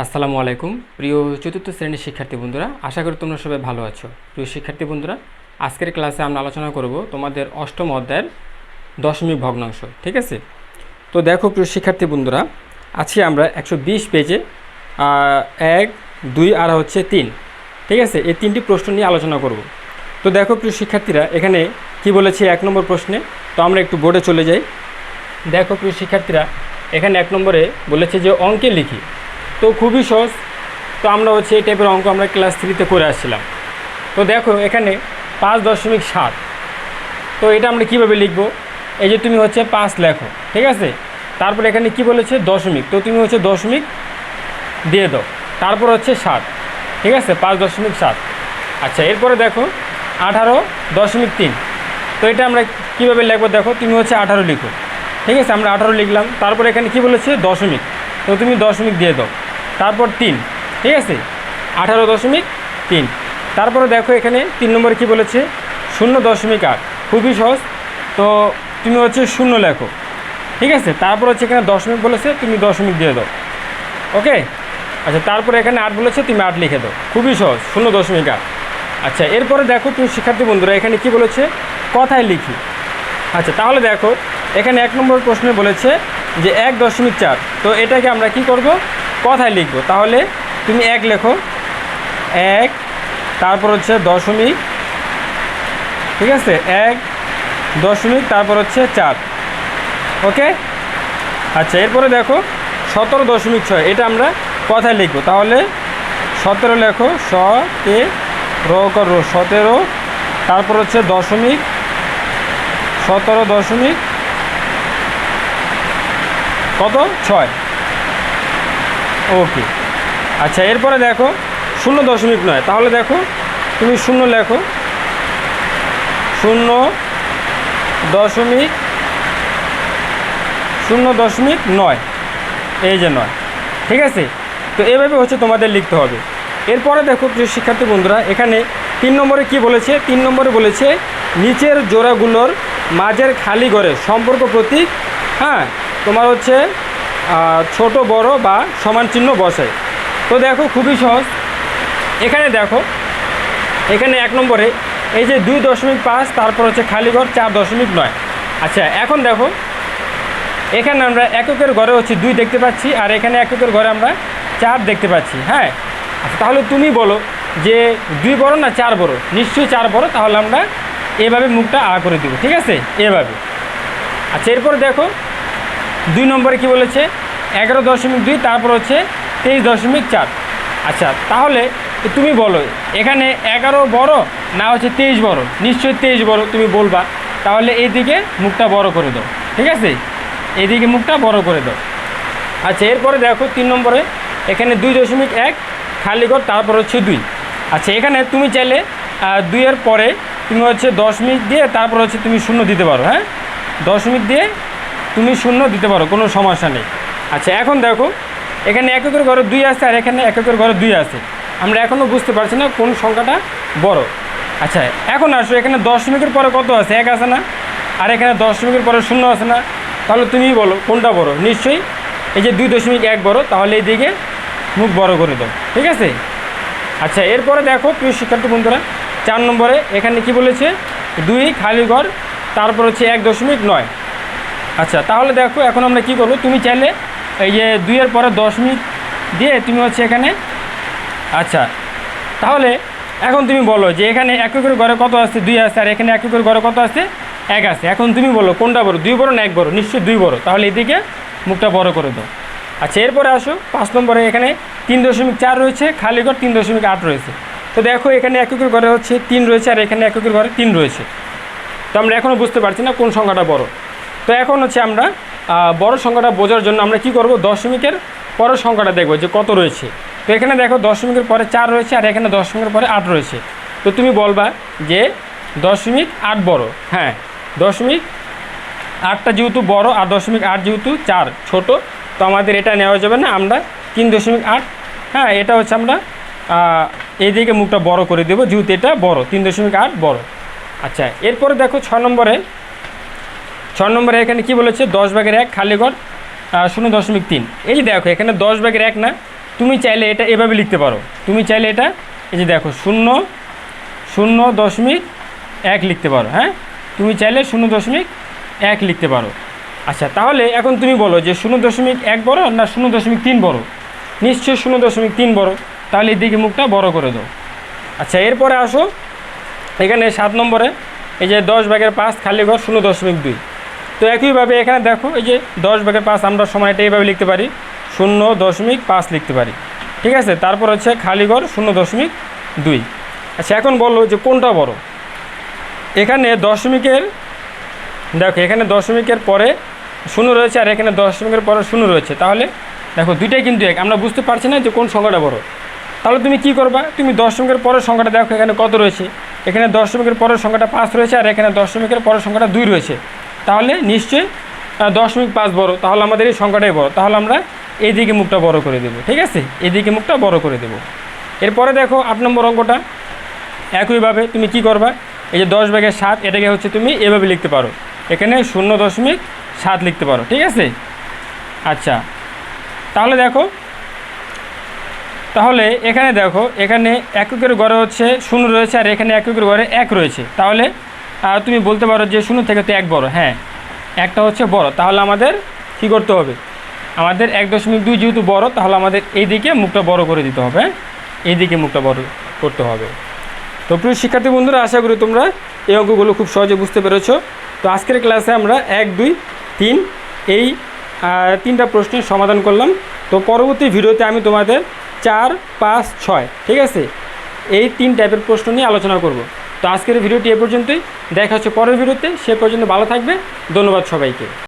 আসসালামু আলাইকুম প্রিয় চতুর্থ শ্রেণীর শিক্ষার্থী বন্ধুরা, আশা করি তোমরা সবাই ভালো আছো। প্রিয় শিক্ষার্থী বন্ধুরা, আজকের ক্লাসে আমরা আলোচনা করব তোমাদের অষ্টম অধ্যায়ের দশমিক ভগ্নাংশ। ঠিক আছে, তো দেখো প্রিয় শিক্ষার্থী বন্ধুরা, আজকে আমরা 120 পেজে 1, 2 আর হচ্ছে 3, ঠিক আছে, এই তিনটি প্রশ্ন নিয়ে আলোচনা করব। তো দেখো প্রিয় শিক্ষার্থীরা, এখানে কি বলেছে 1 নম্বর প্রশ্নে, তো আমরা একটু বোর্ডে চলে যাই। দেখো প্রিয় শিক্ষার্থীরা, এখানে 1 নম্বরে বলেছে যে অঙ্কে লিখি। তো খুবই সহজ, তো আমরা হচ্ছে এই টাইপের অঙ্ক আমরা ক্লাস 3-তে করে আসছিলাম। তো দেখো এখানে 5.7, তো এটা আমরা কীভাবে লিখব? এই যে তুমি হচ্ছে 5 লেখো, ঠিক আছে, তারপর এখানে কি বলেছে দশমিক, তো তুমি হচ্ছে দশমিক দিয়ে দাও, তারপর হচ্ছে 7, ঠিক আছে, 5.7। আচ্ছা, এরপরে দেখো 18.3, তো এটা আমরা কীভাবে লিখবো? দেখো তুমি হচ্ছে 18 লিখো, ঠিক আছে, আমরা 18 লিখলাম, তারপর এখানে কি বলেছে দশমিক, তো তুমি দশমিক দিয়ে দাও, তারপর 3, ঠিক আছে, 18.3। তারপরে দেখো এখানে 3 নম্বরে কি বলেছে 0.8, খুবই সহজ, তো তুমি হচ্ছে 0 লেখো, ঠিক আছে, তারপর হচ্ছে এখানে দশমিক বলেছে, তুমি দশমিক দিয়ে দাও, ওকে। আচ্ছা, তারপরে এখানে 8 বলেছে, তুমি 8 লিখে দাও, খুবই সহজ, 0.8। আচ্ছা, এরপরে দেখো তুমি শিক্ষার্থী বন্ধুরা, এখানে কি বলেছে কথায় লিখি। আচ্ছা, তাহলে দেখো এখানে 1 নম্বর প্রশ্নে বলেছে যে 1.4, তো এটাকে আমরা কি করব? কথায় লিখব। তাহলে তুমি 1 লেখো, 1, তারপর হচ্ছে দশমিক, ঠিক আছে, 1 দশমিক, তারপর হচ্ছে 4, ওকে। আচ্ছা, এরপরে দেখো 17.6, এটা আমরা কথায় লিখব। তাহলে 17 লেখো, 17, তারপর হচ্ছে দশমিক, 17 দশমিক কত 6, ওকে। আচ্ছা, এরপরে দেখো 0.9, তাহলে দেখো তুমি 0 লেখো, 0.9, এই যে 9, ঠিক আছে। তো এইভাবে হচ্ছে তোমাদের লিখতে হবে। এরপরে দেখো প্রিয় শিক্ষার্থী বন্ধুরা, এখানে 3 নম্বরে কি বলেছে? 3 নম্বরে বলেছে নিচের জোড়াগুলোর মাঝের খালি ঘরে সম্পর্ক প্রতীক, হ্যাঁ, তোমার হচ্ছে ছোট বড় বা সমান চিহ্ন বসায়। তো দেখো খুবই সহজ, এখানে দেখো এখানে 1 নম্বরে এই যে 2.5, তারপর হচ্ছে খালি ঘর 4.9। আচ্ছা, এখন দেখো এখানে আমরা এককের ঘরে হচ্ছে 2 দেখতে পাচ্ছি, আর এখানে এককের ঘরে আমরা 4 দেখতে পাচ্ছি, হ্যাঁ। আচ্ছা, তাহলে তুমি বলো যে 2 বড় না 4 বড়? নিশ্চয়ই 4 বড়, তাহলে আমরা এভাবে মুখটা করে দেবো, ঠিক আছে, এভাবে। আচ্ছা, এরপরে দেখো 2 নম্বরে কি বলেছে 11.2, তারপর হচ্ছে 23.4। আচ্ছা, তাহলে তুমি বলো এখানে 11 বড় না হচ্ছে 23 বড়? নিশ্চয়ই 23 বড়, তুমি বলবা। তাহলে এইদিকে মুখটা বড় করে দাও, ঠিক আছে, এইদিকে মুখটা বড় করে দাও। আচ্ছা, এরপরে দেখো 3 নম্বরে এখানে 2.1 খালি ঘর, তারপর হচ্ছে 2। আচ্ছা, এখানে তুমি চাইলে 2 এর পরে তুমি হচ্ছে দশমিক দিয়ে তারপর হচ্ছে তুমি 0 দিতে পারো, হ্যাঁ, দশমিক দিয়ে তুমি 0 দিতে পারো, কোনো সমস্যা নেই। আচ্ছা, এখন দেখো এখানে এককের ঘরে 2 আছে, আর এখানে এককের ঘরে 2 আছে, আমরা এখনও বুঝতে পারছি না কোন সংখ্যাটা বড়। আচ্ছা, এখন আসো এখানে দশমিকের পরে কত আছে? 1 আছে না, আর এখানে দশমিকের পরে 0 আছে না, তাহলে তুমি বলো কোনটা বড়? নিশ্চয়ই এই যে 2.1 বড়, তাহলে এইদিকে মুখ বড় করে দাও, ঠিক আছে। আচ্ছা, এরপরে দেখো প্রিয় শিক্ষার্থী বন্ধুরা, 4 নম্বরে এখানে কি বলেছে 2 খালি ঘর, তারপর হচ্ছে 1.9। আচ্ছা, তাহলে দেখো এখন আমরা কি করব? তুমি চাইলে এই যে 2 এর পরে দশমিক দিয়ে তুমি হচ্ছে এখানে, আচ্ছা, তাহলে এখন তুমি বলো যে এখানে এককের ঘরে কত আছে? 2 আছে, আর এখানে এককের ঘরে কত আছে? 1 আছে। এখন তুমি বলো কোনটা বড়? 2 বড় না 1 বড়? নিশ্চয়ই 2 বড়, তাহলে এদিকে মুখটা বড় করে দাও। আচ্ছা, এরপরে আসো 5 নম্বরে এখানে 3.4 রয়েছে, খালি ঘর 3.8 রয়েছে। তো দেখো এখানে এককের ঘরে হচ্ছে 3 রয়েছে, আর এখানে এককের ঘরে 3 রয়েছে, তো আমরা এখনও বুঝতে পারছি না কোন সংখ্যাটা বড়। তো এখন হচ্ছে আমরা বড় সংখ্যাটা বোঝার জন্য আমরা কি করব? দশমিকের পরের সংখ্যাটা দেখব যে কত রয়েছে। তো এখানে দেখো দশমিকের পরে 4 রয়েছে, আর এখানে দশমিকের পরে 8 রয়েছে। তো তুমি বলবা যে 0.8 বড়, হ্যাঁ, 0.8টা যেহেতু বড় আর 0.8 যেহেতু 4 ছোট, তো আমাদের এটা নেওয়া যাবে না, আমরা 3.8, হ্যাঁ, এটা হচ্ছে আমরা এইদিকে মুখটা বড় করে দেবো, যেহেতু এটা বড়, 3.8 বড়। আচ্ছা, এরপরে দেখো 6 নম্বরে এখানে কি বলেছে 10/1 খালি ঘর 0.3। এই যে দেখো এখানে 10/1 না, তুমি চাইলে এটা এভাবে লিখতে পারো, তুমি চাইলে এটা এই যে দেখো 0.1 লিখতে পারো, হ্যাঁ, তুমি চাইলে 0.1 লিখতে পারো। আচ্ছা, তাহলে এখন তুমি বলো যে 0.1 বড় না 0.3 বড়? নিশ্চয়ই 0.3 বড়, তাহলে এদিকে মুখটা বড় করে দাও। আচ্ছা, এরপরে আসো এখানে 7 নম্বরে এই যে 10/5 খালি ঘর 0.2। তো একইভাবে এখানে দেখো এই যে 10/5 আমরা সময় এটা এইভাবে লিখতে পারি, 0.5 লিখতে পারি, ঠিক আছে। তারপর হচ্ছে খালি ঘর 0.2। আচ্ছা, এখন বলো যে কোনটা বড়? এখানে দশমিকের দেখো, এখানে দশমিকের পরে 0 রয়েছে আর এখানে দশমিকের পরে 0 রয়েছে, তাহলে দেখো দুইটাই কিন্তু এক। আমরা বুঝতে পারছি না যে কোন সংখ্যাটা বড়। তাহলে তুমি কি করবা? তুমি দশমিকের পরের সংখ্যাটা দেখো এখানে কত রয়েছে। এখানে দশমিকের পরের সংখ্যাটা 5 রয়েছে আর এখানে দশমিকের পরের সংখ্যাটা 2 রয়েছে, তাহলে নিশ্চয়ই 0.5 বড়, তাহলে আমাদের এই সংখ্যাটাই বড়। তাহলে আমরা এইদিকে মুখটা বড় করে দেবো, ঠিক আছে, এইদিকে মুখটা বড় করে দেবো। এরপরে দেখো 8 নম্বর অঙ্কটা, একইভাবে তুমি কি করবা? এই যে 10/7 এটাকে হচ্ছে তুমি এভাবে লিখতে পারো, এখানে 0.7 লিখতে পারো, ঠিক আছে। আচ্ছা, তাহলে দেখো, তাহলে এখানে দেখো এখানে এককের ঘরে হচ্ছে 0 রয়েছে আর এখানে এককের ঘরে 1 রয়েছে, তাহলে তুমি বলতে পারো যে 0 থেকে তো 1 বড়। হ্যাঁ, একটা হচ্ছে বড়, তাহলে আমাদের কি করতে হবে? আমাদের 1.2 যেহেতু বড়, তাহলে আমাদের এইদিকে মুখটা বড় করে দিতে হবে, হ্যাঁ, এইদিকে মুখটা বড় করতে হবে। তো প্রিয় শিক্ষার্থী বন্ধুরা, আশা করি তোমরা এই অঙ্কগুলো খুব সহজে বুঝতে পেরেছো। তো আজকের ক্লাসে আমরা 1, 2, 3 এই 3টা প্রশ্নের সমাধান করলাম। তো পরবর্তী ভিডিওতে আমি তোমাদের 4, 5, 6, ঠিক আছে, এই 3 টাইপের প্রশ্ন নিয়ে আলোচনা করব। তো আজকের ভিডিওটি এ পর্যন্তই, দেখা হচ্ছে পরের ভিডিওতে। সে পর্যন্ত ভালো থাকবে। ধন্যবাদ সবাইকে।